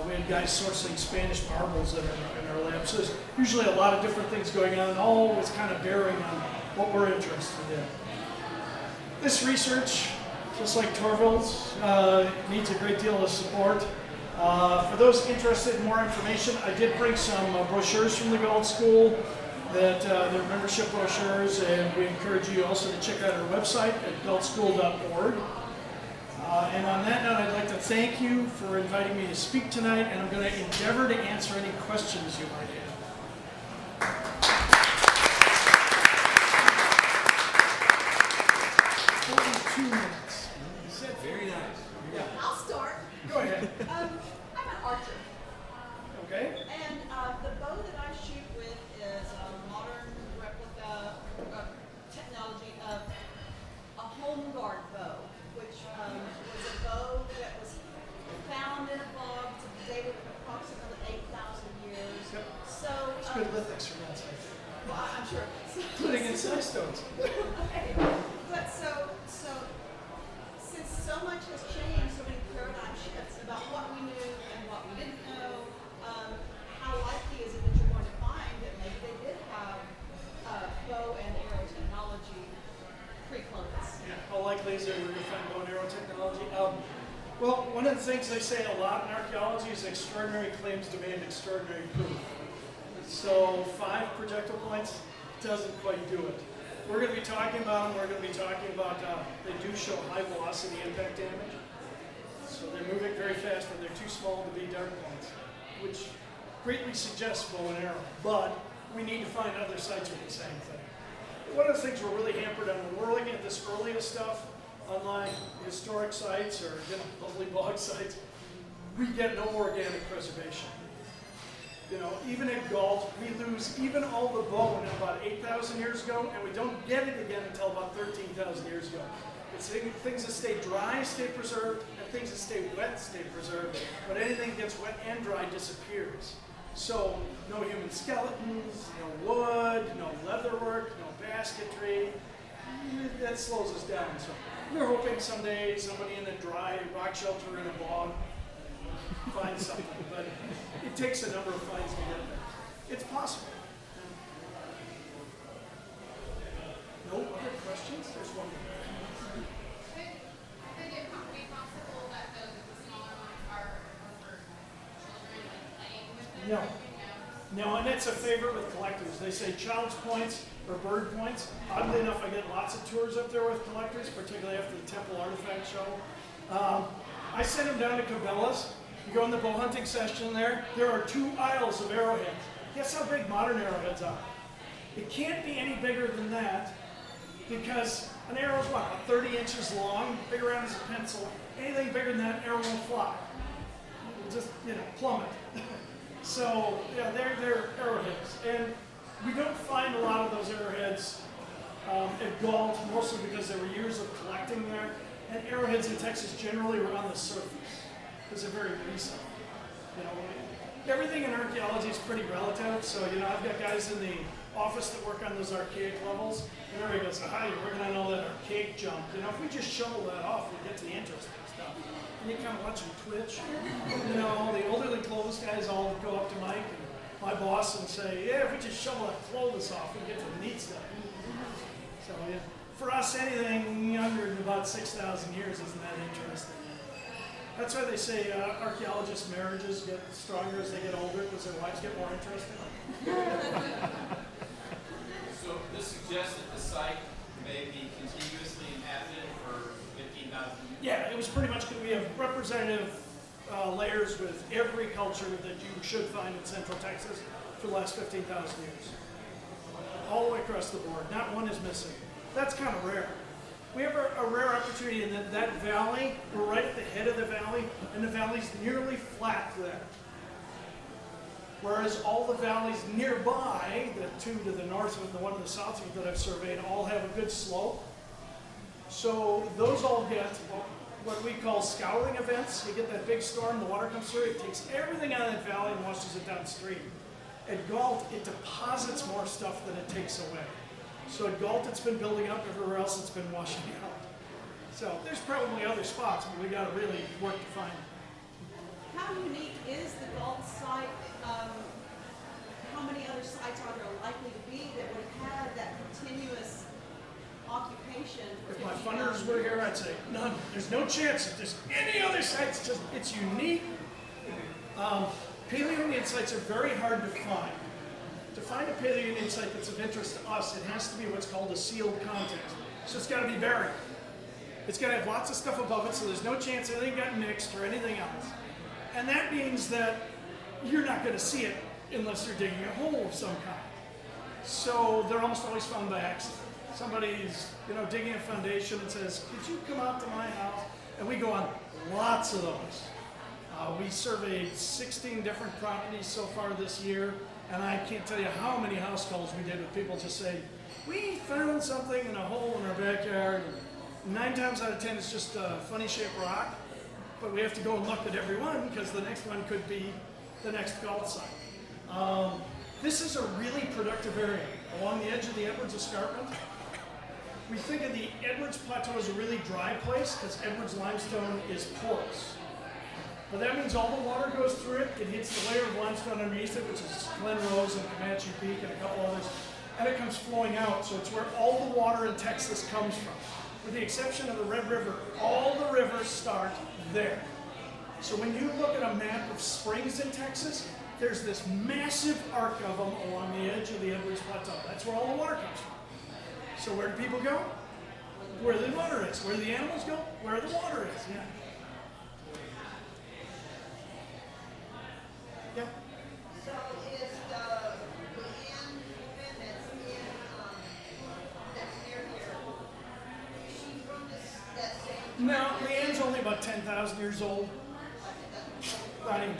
We had guys sourcing Spanish marbles in our lab. So there's usually a lot of different things going on, always kind of bearing on what we're interested in. This research, just like Torvald's, needs a great deal of support. For those interested in more information, I did bring some brochures from the Gault School, that they're membership brochures, and we encourage you also to check out our website at gaultschool.org. And on that note, I'd like to thank you for inviting me to speak tonight, and I'm going to endeavor to answer any questions you might have. 42 minutes. Very nice. Yeah. I'll start. Go ahead. I'm an archer, Okay. and the bow that I shoot with is a modern replica technology of a home guard bow, which was a bow that was found in a bog to date approximately 8,000 years. Yep. So, It's good lithics from that side. well, I'm sure. Including in stones. But so since so much has changed, so many paradigm shifts about what we knew and what we didn't know, how likely is it that you're going to find that maybe they did have bow and arrow technology pre-Clovis? Yeah. How likely is it we're going to find bow and arrow technology? Well, one of the things they say a lot in archaeology is extraordinary claims demand extraordinary proof. So 5 projectile points doesn't quite do it. We're going to be talking about them. We're going to be talking about they do show high velocity impact damage. So they're moving very fast and they're too small to be dart points, which greatly suggests bow and arrow. But we need to find other sites with the same thing. One of the things we're really hampered on when we're looking at this earliest stuff, unlike historic sites or lovely bog sites, we get no organic preservation. You know, even at Gault, we lose even all the bone about 8,000 years ago, and we don't get it again until about 13,000 years ago. It's things that stay dry stay preserved, and things that stay wet stay preserved. But anything that gets wet and dry disappears. So no human skeletons, no wood, no leatherwork, no basketry. That slows us down. So we're hoping someday somebody in a dry rock shelter in a bog find something, but it takes a number of finds to get there. It's possible. No other questions? There's one more. Could it be possible that the smaller ones are for children like playing with them? No. No, and it's a favorite with collectors. They say child's points or bird points. Oddly enough, I get lots of tours up there with collectors, particularly after the Temple Artifact Show. I send them down to Cabela's. You go in the bow hunting section there. There are 2 aisles of arrowheads. Guess how big modern arrowheads are? It can't be any bigger than that because an arrow is what, about 30 inches long, big around as a pencil. Anything bigger than that, arrow won't fly. It'll just, plummet. So, yeah, they're arrowheads. And we don't find a lot of those arrowheads at Gault, mostly because there were years of collecting there. And arrowheads in Texas generally were on the surface because they're very recent. Everything in archaeology is pretty relative. So, I've got guys in the office that work on those archaic levels. And everybody goes, hi, you're working on all that archaic junk. If we just shovel that off, we get to the interesting stuff. And you kind of watch them twitch. The elderly Clovis guys all go up to Mike and my boss and say, yeah, if we just shovel that Clovis off, we get to the neat stuff. So, yeah, for us, anything younger than about 6,000 years isn't that interesting. That's why they say archaeologists' marriages get stronger as they get older because their wives get more interesting. So this suggests that the site may be contiguously inhabited for 15,000 years? Yeah, it was pretty much, we have representative layers with every culture that you should find in Central Texas for the last 15,000 years. All the way across the board, not one is missing. That's kind of rare. We have a rare opportunity in that valley, we're right at the head of the valley, and the valley's nearly flat there. Whereas all the valleys nearby, the 2 to the north and the 1 to the south of it that I've surveyed, all have a good slope. So those all get what we call scouring events. You get that big storm, the water comes through, it takes everything out of that valley and washes it downstream. At Gault, it deposits more stuff than it takes away. So at Gault, it's been building up, everywhere else it's been washing out. So there's probably other spots, but we got to really work to find them. How unique is the Gault site? How many other sites are there likely to be that would have had that continuous occupation? If my funders were here, I'd say none. There's no chance that there's any other sites. It's unique. Paleo-Indian sites are very hard to find. To find a Paleo-Indian site that's of interest to us, it has to be what's called a sealed context. So it's got to be buried. It's got to have lots of stuff above it, so there's no chance anything got mixed or anything else. And that means that you're not going to see it unless you're digging a hole of some kind. So they're almost always found by accident. Somebody's, digging a foundation and says, could you come out to my house? And we go on lots of those. We surveyed 16 different properties so far this year, and I can't tell you how many house calls we did with people just saying, we found something in a hole in our backyard. And 9 times out of 10, it's just a funny shaped rock, but we have to go and look at every one because the next one could be the next Gault site. This is a really productive area along the edge of the Edwards Escarpment. We think of the Edwards Plateau as a really dry place because Edwards limestone is porous. But that means all the water goes through it, it hits the layer of limestone underneath it, which is Glen Rose and Comanche Peak and a couple others, and it comes flowing out. So it's where all the water in Texas comes from. With the exception of the Red River, all the rivers start there. So when you look at a map of springs in Texas, there's this massive arc of them along the edge of the Edwards Plateau. That's where all the water comes from. So where do people go? Where the water is. Where do the animals go? Where the water is. Yeah. Yeah. So is the Leanne woman that's near here, is she from that same? No, Leanne's only about 10,000 years old. Not even.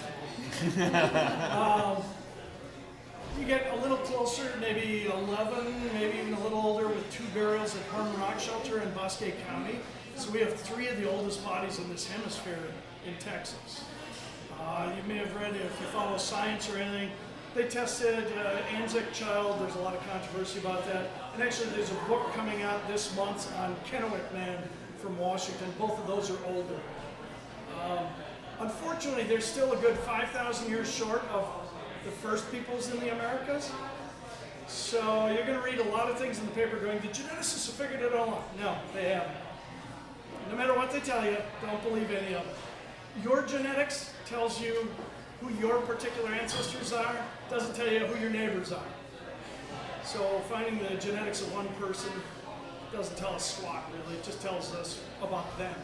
You get a little closer, maybe 11, maybe even a little older, with 2 burials at Harmon Rock Shelter in Bosque County. So we have 3 of the oldest bodies in this hemisphere in Texas. You may have read, if you follow science or anything, they tested Anzac child. There's a lot of controversy about that. And actually, there's a book coming out this month on Kennewick Man from Washington. Both of those are older. Unfortunately, unfortunately, they're still a good 5,000 years short of the first peoples in the Americas. So you're going to read a lot of things in the paper going, the geneticists have figured it all out. No, they haven't. No matter what they tell you, don't believe any of it. Your genetics tells you who your particular ancestors are, doesn't tell you who your neighbors are. So finding the genetics of one person doesn't tell us squat, really. It just tells us about them.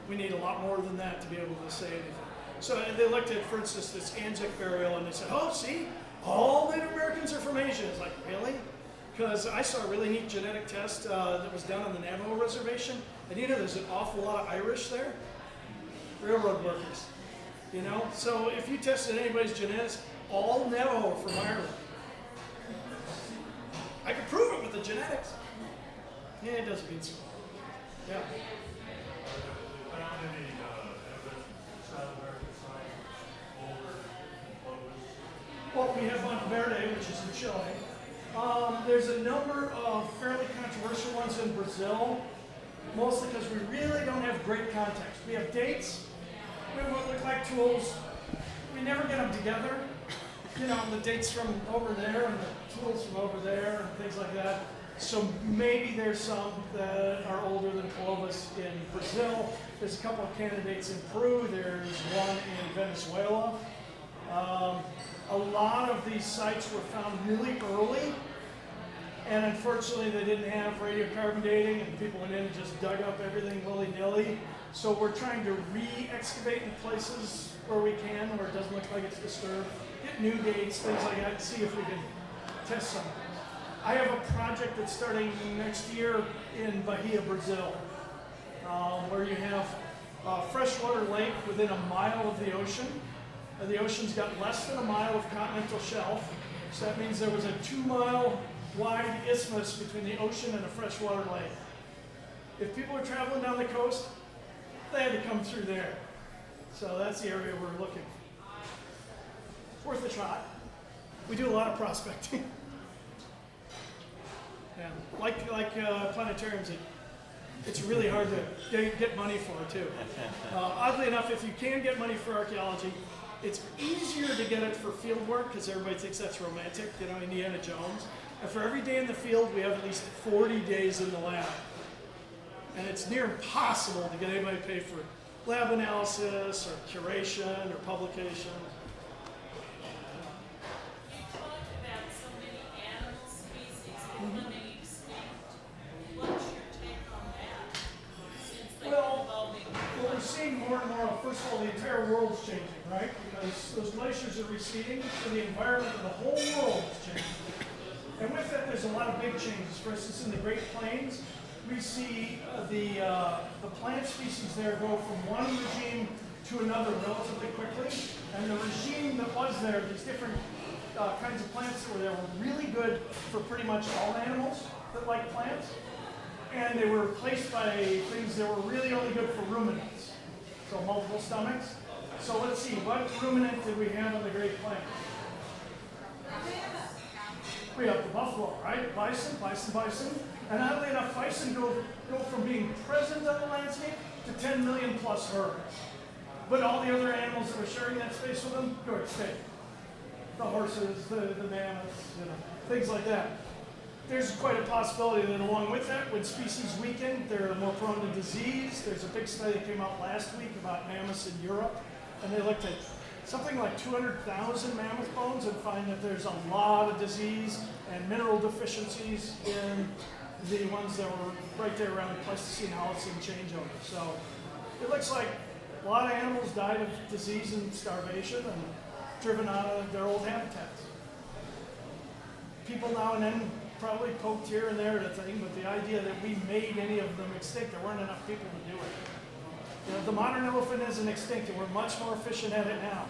We need a lot more than that to be able to say anything. So they looked at, for instance, this Anzac burial, and they said, oh, see, all Native Americans are from Asia. It's like, really? Because I saw a really neat genetic test that was done on the Navajo reservation, and you know there's an awful lot of Irish there, railroad workers, you know? So if you tested anybody's genetics, all Navajo are from Ireland. I could prove it with the genetics. Yeah, it doesn't mean so. Yeah. Well, we have Monteverde, which is in Chile. There's a number of fairly controversial ones in Brazil, mostly because we really don't have great context. We have dates, we have what look like tools, we never get them together. You know, the dates from over there and the tools from over there and things like that. So maybe there's some that are older than Clovis in Brazil. There's a couple of candidates in Peru. There's one in Venezuela. A lot of these sites were found really early, and unfortunately they didn't have radiocarbon dating, and people went in and just dug up everything willy-nilly. So we're trying to re-excavate in places where we can, where it doesn't look like it's disturbed, get new dates, things like that, see if we can test some. I have a project that's starting next year in Bahia, Brazil, where you have a freshwater lake within a mile of the ocean. And the ocean's got less than a mile of continental shelf, so that means there was a 2-mile wide isthmus between the ocean and a freshwater lake. If people are traveling down the coast, they had to come through there. So that's the area we're looking for. It's worth a shot. We do a lot of prospecting. Yeah, like planetariums, it's really hard to get money for too. Oddly enough, if you can get money for archaeology, it's easier to get it for field work because everybody thinks that's romantic, you know, Indiana Jones. And for every day in the field, we have at least 40 days in the lab. And it's near impossible to get anybody to pay for lab analysis or curation or publication. You talked about so many animal species becoming extinct. What's your take on that? Since they've been evolving. Well, we're seeing more and more. First of all, the entire world's changing, right? Because those glaciers are receding, so the environment of the whole world is changing. And with that, there's a lot of big changes. For instance, in the Great Plains, we see the plant species there go from one regime to another relatively quickly. And the regime that was there, these different kinds of plants that were there, were really good for pretty much all animals that like plants. And they were replaced by things that were really only good for ruminants, so multiple stomachs. So let's see, what ruminant did we have on the Great Plains? We have the buffalo, right? Bison. And oddly enough, bison go from being present on the landscape to 10 million plus herds. But all the other animals that were sharing that space with them go extinct. The horses, the mammoths, you know, things like that. There's quite a possibility that along with that, when species weaken, they're more prone to disease. There's a big study that came out last week about mammoths in Europe, and they looked at something like 200,000 mammoth bones and find that there's a lot of disease and mineral deficiencies in the ones that were right there around the Pleistocene Holocene changeover. So it looks like a lot of animals died of disease and starvation and driven out of their old habitats. People now and then probably poked here and there at a thing, but the idea that we made any of them extinct, there weren't enough people to do it. You know, the modern elephant isn't extinct, and we're much more efficient at it now.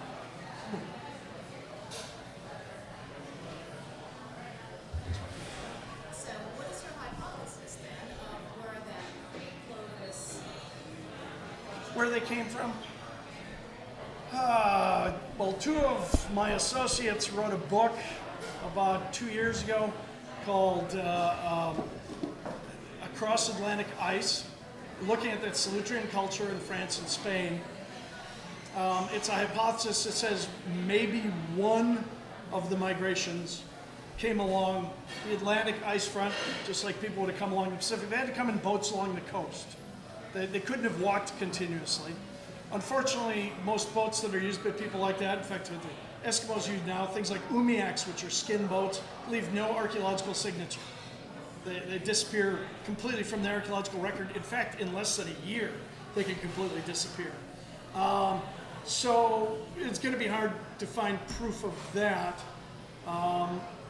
So what is your hypothesis then of where that pre-Clovis? Where they came from? Well, two of my associates wrote a book about 2 years ago called Across Atlantic Ice, looking at that Solutrean culture in France and Spain. It's a hypothesis that says maybe one of the migrations came along the Atlantic ice front, just like people would have come along the Pacific. They had to come in boats along the coast. They couldn't have walked continuously. Unfortunately, most boats that are used by people like that, in fact, the Eskimos use now, things like umiaks, which are skin boats, leave no archaeological signature. They disappear completely from the archaeological record. In fact, in less than a year, they can completely disappear. So it's going to be hard to find proof of that.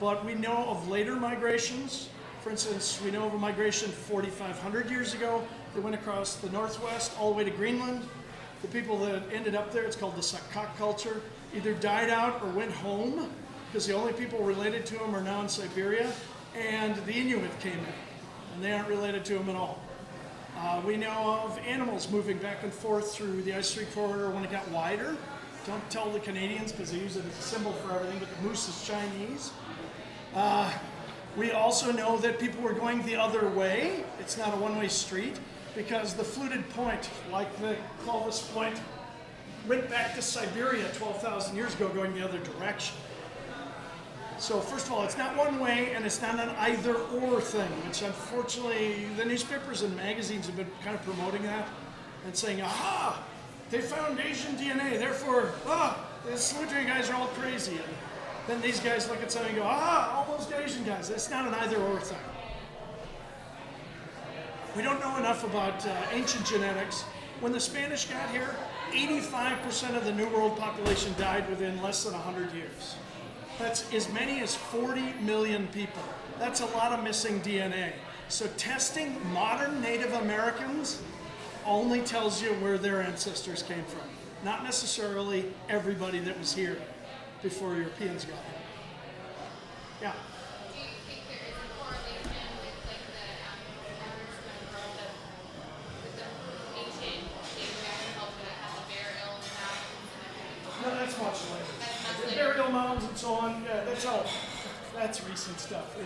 But we know of later migrations. For instance, we know of a migration 4,500 years ago that went across the Northwest all the way to Greenland. The people that ended up there, it's called the Clovis Culture, either died out or went home, because the only people related to them are now in Siberia, and the Inuit came in, and they aren't related to them at all. We know of animals moving back and forth through the ice-free corridor when it got wider. Don't tell the Canadians, because they use it as a symbol for everything, but the moose is Chinese. We also know that people were going the other way. It's not a one-way street, because the fluted point, like the Clovis point, went back to Siberia 12,000 years ago going the other direction. So first of all, it's not one way, and it's not an either-or thing, which unfortunately the newspapers and magazines have been kind of promoting that and saying, aha, they found Asian DNA, therefore, the Sludry guys are all crazy. And then these guys look at something and go, all those Asian guys. It's not an either-or thing. We don't know enough about ancient genetics. When the Spanish got here, 85% of the New World population died within less than 100 years. That's as many as 40 million people. That's a lot of missing DNA. So testing modern Native Americans only tells you where their ancestors came from, not necessarily everybody that was here before Europeans got here. Yeah. Do you think there is a correlation with like the Embarrassment with the ancient Native American culture that has a burial mounds? No, that's much later. That's The later. burial mounds and so on, yeah, that's recent stuff.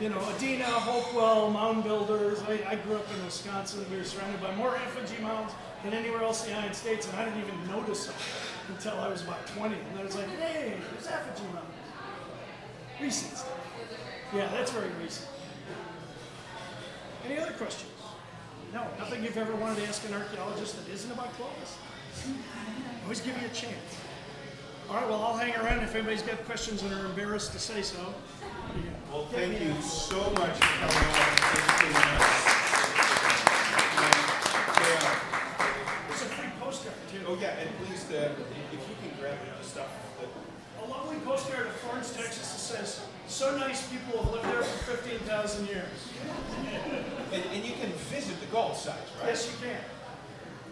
You know, Adena, Hopewell, mound builders. I grew up in Wisconsin. We were surrounded by more effigy mounds than anywhere else in the United States, and I didn't even notice them until I was about 20. And I was like, hey, there's effigy mounds. Recent stuff. Yeah, that's very recent. Any other questions? No, nothing you've ever wanted to ask an archaeologist that isn't about Clovis? Always give you a chance. All right, well, I'll hang around if anybody's got questions and are embarrassed to say so. Well, thank you so much for coming on and educating us. There's a free postcard, too. Oh yeah, and please, if you can grab the stuff. A lovely postcard of Florence, Texas that says, so nice people have lived there for 15,000 years. And you can visit the Gault site, right? Yes, you can.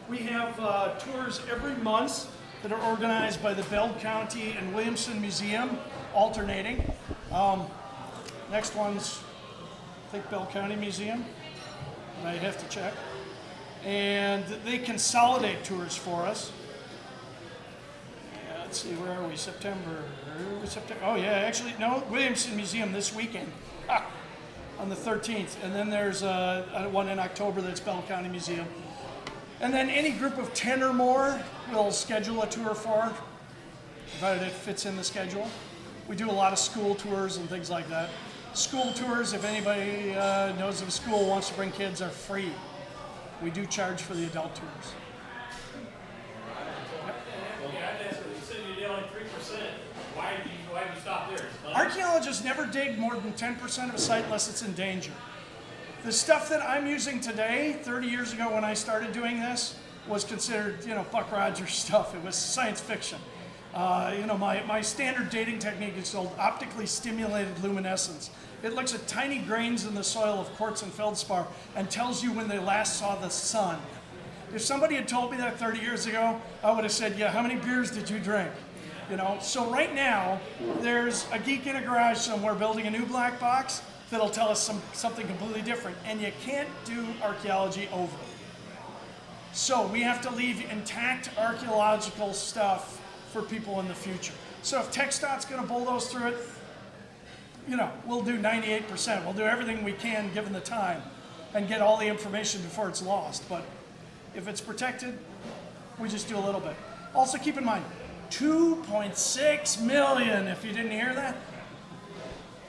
We have tours every month that are organized by the Bell County and Williamson Museum, alternating. Next one's, I think, Bell County Museum, but I have to check. And they consolidate tours for us. Yeah, let's see, where are we? September. Oh yeah, actually, no, Williamson Museum this weekend, on the 13th. And then there's one in October that's Bell County Museum. And then any group of 10 or more we'll schedule a tour for, provided it fits in the schedule. We do a lot of school tours and things like that. School tours, if anybody knows of a school who wants to bring kids, are free. We do charge for the adult tours. Yeah, that's what you said you did only 3%. Why do you stop there? Archaeologists never dig more than 10% of a site unless it's in danger. The stuff that I'm using today, 30 years ago when I started doing this, was considered, Buck Rogers stuff. It was science fiction. My standard dating technique is called optically stimulated luminescence. It looks at tiny grains in the soil of quartz and feldspar and tells you when they last saw the sun. If somebody had told me that 30 years ago, I would have said, yeah, how many beers did you drink? So right now, there's a geek in a garage somewhere building a new black box that'll tell us something completely different, and you can't do archaeology over. So we have to leave intact archaeological stuff for people in the future. So if TxDOT's going to bulldoze through it, we'll do 98%. We'll do everything we can given the time and get all the information before it's lost. But if it's protected, We just do a little bit. Also keep in mind, 2.6 million, if you didn't hear that.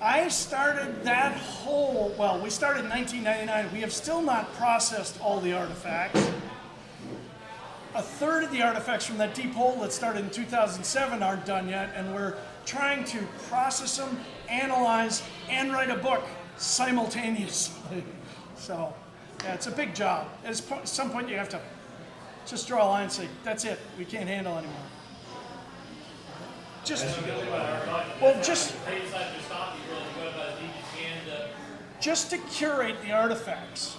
I started that whole, well, we started in 1999. We have still not processed all the artifacts. A third of the artifacts from that deep hole that started in 2007 aren't done yet, and we're trying to process them, analyze, and write a book simultaneously. So, yeah, it's a big job. At some point, you have to just draw a line and say, that's it, we can't handle anymore. Just, well, just to curate the artifacts,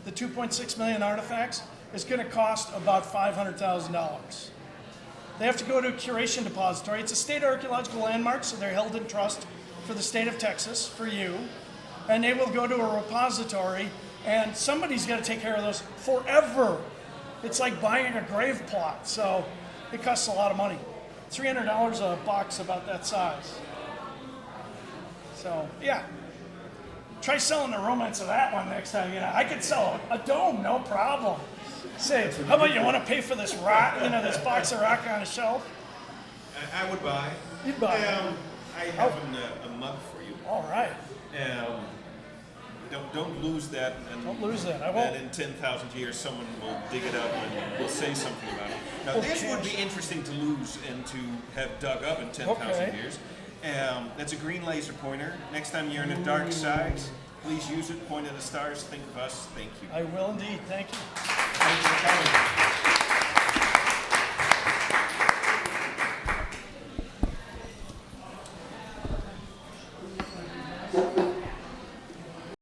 the 2.6 million artifacts, is going to cost about $500,000. They have to go to a curation depository. It's a state archaeological landmark, so they're held in trust for the state of Texas, for you. And they will go to a repository, and somebody's got to take care of those forever. It's like buying a grave plot, so it costs a lot of money. $300 a box about that size. So, yeah. Try selling the romance of that one next time. You know, I could sell a dome, no problem. Say, how about you want to pay for this rock, you know, this box of rock on a shelf? I would buy. You'd buy. I have a mug for you. All right. Don't lose that. And Don't lose that. I won't. And in 10,000 years, someone will dig it up and will say something about it. Now, this would be interesting to lose and to have dug up in 10,000 years. That's a green laser pointer. Next time you're in the dark side, please use it. Point at the stars. Think of us. Thank you. I will indeed. Thank you. Thank you for coming.